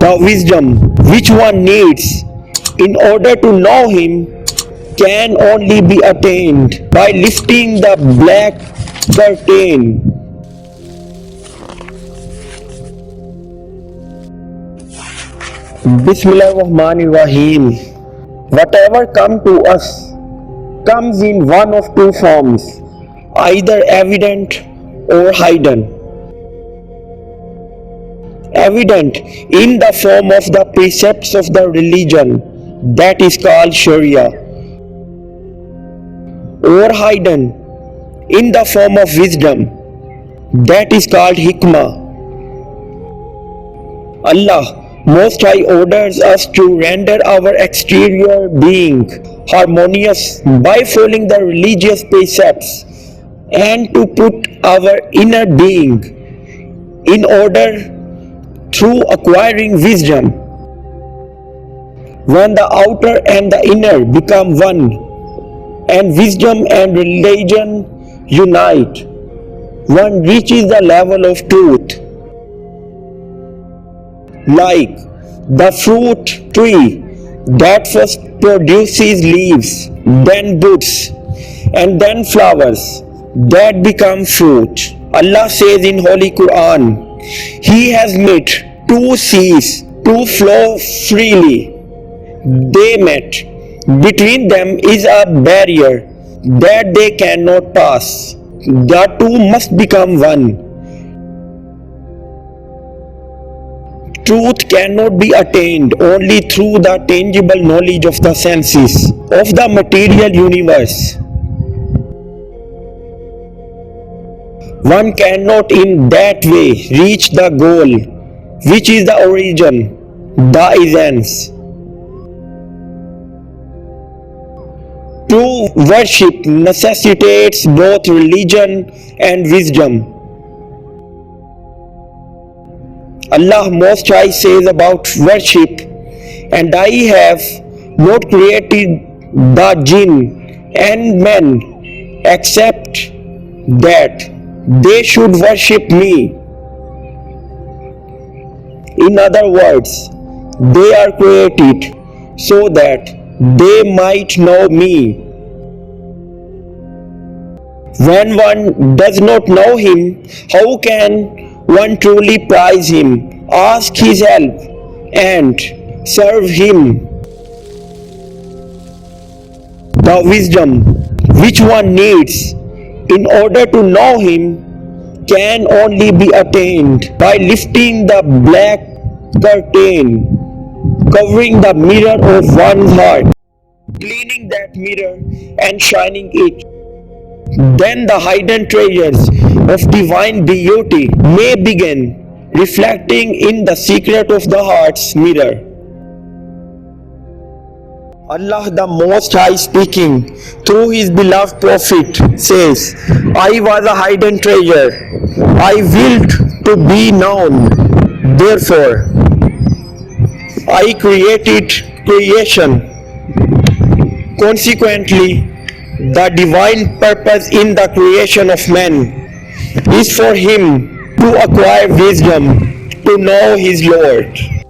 The wisdom which one needs in order to know him can only be attained by lifting the black curtain. Bismillahirrahmanirrahim. Whatever comes to us comes in one of two forms, either evident or hidden. Evident in the form of the precepts of the religion, that is called Sharia, or hidden in the form of wisdom, that is called Hikmah. Allah Most High orders us to render our exterior being harmonious by following the religious precepts and to put our inner being in order through acquiring wisdom. When the outer and the inner become one and wisdom and religion unite, one reaches the level of truth. Like the fruit tree that first produces leaves, then buds, and then flowers that become fruit. Allah says in Holy Quran, He has made two seas to flow freely. They met. Between them is a barrier that they cannot pass. The two must become one. Truth cannot be attained only through the tangible knowledge of the senses of the material universe. One cannot in that way reach the goal, which is the origin, the essence. True worship necessitates both religion and wisdom. Allah Most High says about worship, and I have not created the jinn and men except that they should worship me. In other words, they are created so that they might know me. When one does not know him, how can one truly prize him, ask his help, and serve him? The wisdom which one needs in order to know him can only be attained by lifting the black curtain covering the mirror of one's heart, cleaning that mirror and shining it. Then the hidden treasures of divine beauty may begin reflecting in the secret of the heart's mirror. Allah the Most High speaking through His beloved Prophet says, I was a hidden treasure, I willed to be known, therefore I created creation. Consequently, the divine purpose in the creation of man is for him to acquire wisdom to know his Lord.